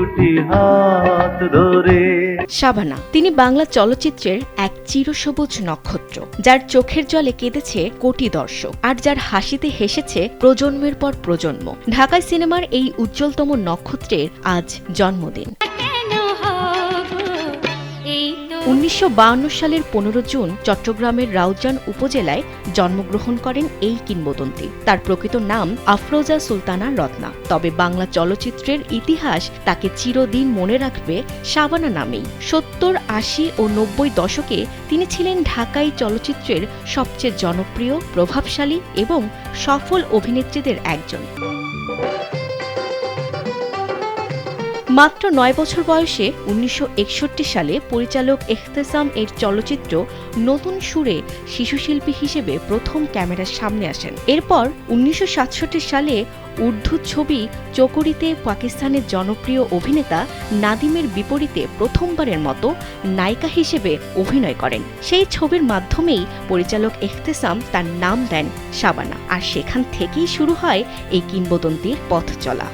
দুটি হাত ধরে। শাবানা, তিনি বাংলা চলচ্চিত্রের এক চিরসবুজ নক্ষত্র, যার চোখের জলে কেঁদেছে কোটি দর্শক আর যার হাসিতে হেসেছে প্রজন্মের পর প্রজন্ম। ঢাকাই সিনেমার এই উজ্জ্বলতম নক্ষত্রের আজ জন্মদিন। 1952 সালের 15 জুন চট্টগ্রামের রাউজান উপজেলায় জন্মগ্রহণ করেন এই কিংবদন্তি। তার প্রকৃত নাম আফরোজা সুলতানা রত্না, তবে বাংলা চলচ্চিত্রের ইতিহাস তাকে চিরদিন মনে রাখবে শাবানা নামেই। 70, 80 ও 90 দশকে তিনি ছিলেন ঢাকাই চলচ্চিত্রের সবচেয়ে জনপ্রিয়, প্রভাবশালী এবং সফল অভিনেত্রীদের একজন। মাত্র 9 বছর বয়সে 1961 সালে পরিচালক এহতেসাম এর চলচ্চিত্র নতুন সুরে শিশুশিল্পী হিসেবে প্রথম ক্যামেরার সামনে আসেন। এরপর 1967 সালে উর্দু ছবি চকরিতে পাকিস্তানের জনপ্রিয় অভিনেতা নাদিমের বিপরীতে প্রথমবারের মতো নায়িকা হিসেবে অভিনয় করেন। সেই ছবির মাধ্যমেই পরিচালক এহতেসাম তার নাম দেন শাবানা, আর সেখান থেকেই শুরু হয় এই কিংবদন্তির পথ চলা।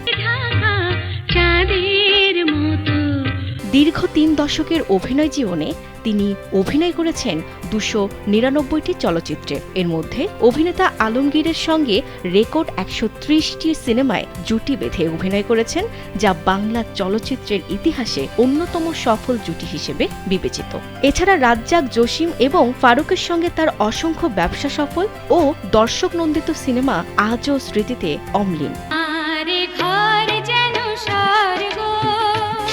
দীর্ঘ 3 দশকের অভিনয় জীবনে তিনি অভিনয় করেছেন 299টি চলচ্চিত্রে। এর মধ্যে অভিনেতা আলমগীরের সঙ্গে রেকর্ড 130টি সিনেমায় জুটি বেঁধে অভিনয় করেছেন, যা বাংলা চলচ্চিত্রের ইতিহাসে অন্যতম সফল জুটি হিসেবে বিবেচিত। এছাড়া রাজ্জাক, জসিম এবং ফারুকের সঙ্গে তার অসংখ্য ব্যবসা সফল ও দর্শক নন্দিত সিনেমা আজও স্মৃতিতে অম্লিন।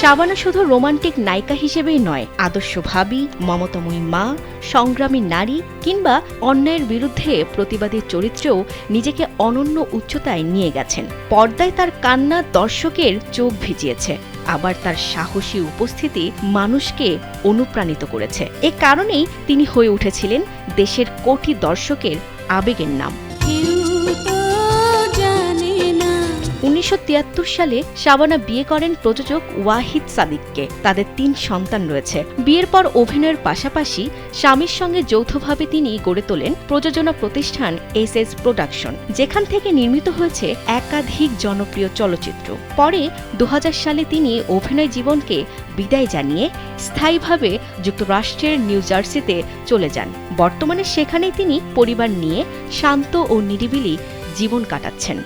শাবানা শুধু রোমান্টিক নায়িকা হিসেবেই নয়, আদর্শ ভাবী, মমতাময়ী মা, সংগ্রামী নারী কিংবা অন্যায়ের বিরুদ্ধে প্রতিবাদী চরিত্রেও নিজেকে অনন্য উচ্চতায় নিয়ে গেছেন। পর্দায় তার কান্না দর্শকের চোখ ভিজিয়েছে, আবার তার সাহসী উপস্থিতি মানুষকে অনুপ্রাণিত করেছে। এ কারণেই তিনি হয়ে উঠেছিলেন দেশের কোটি দর্শকের আবেগের নাম। 1973 সালে শাবানা বিয়ে করেন প্রযোজক ওয়াহিদ সাদিককে। তাদের 3 সন্তান রয়েছে। বিয়ের পর অভিনয়ের পাশাপাশি স্বামীর সঙ্গে যৌথভাবে তিনি গড়ে তোলেন প্রযোজনা প্রতিষ্ঠান SS প্রোডাকশন, যেখান থেকে নির্মিত হয়েছে একাধিক জনপ্রিয় চলচ্চিত্র। পরে 2000 সালে তিনি অভিনয় জীবনকে বিদায় জানিয়ে স্থায়ীভাবে যুক্তরাষ্ট্রের নিউ জার্সিতে চলে যান। বর্তমানে সেখানেই তিনি পরিবার নিয়ে শান্ত ও নিরিবিলি জীবন কাটাচ্ছেন।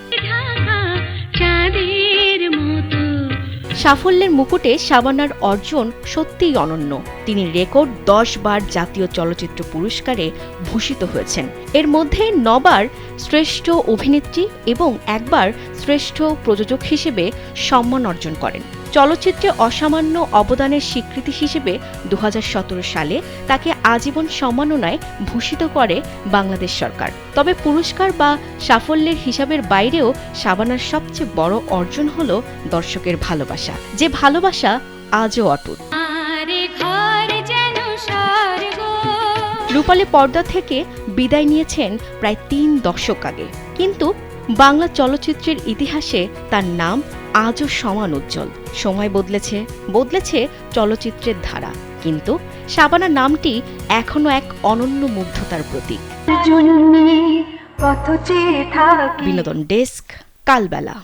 সাফল্যের মুকুটে শাবানার অর্জন সত্যিই অনন্য। তিনি রেকর্ড 10 বার জাতীয় চলচ্চিত্র পুরস্কারে ভূষিত হয়েছেন। এর মধ্যে 9 বার শ্রেষ্ঠ অভিনেত্রী এবং 1 বার শ্রেষ্ঠ প্রযোজক হিসেবে সম্মান অর্জন করেন। চলচ্চিত্রে অসামান্য অবদানের স্বীকৃতি হিসেবে 2017 সালে তাকে আজীবন সম্মাননায় ভূষিত করে বাংলাদেশ সরকার। তবে পুরস্কার বা সাফল্যের হিসাবের বাইরেও শাবানার সবচেয়ে বড় অর্জন হল দর্শকের ভালোবাসা, যে ভালোবাসা আজও অটুট। রূপালী পর্দা থেকে বিদায় নিয়েছেন প্রায় 3 দশক আগে, কিন্তু বাংলা চলচ্চিত্রের ইতিহাসে তার নাম আজও সমান উজ্জ্বল। সময় বদলেছে চলচ্চিত্রের ধারা, কিন্তু শাবানা নামটি এখনো এক অনন্য মুগ্ধতার প্রতীক। বিনোদন ডেস্ক, কালবেলা।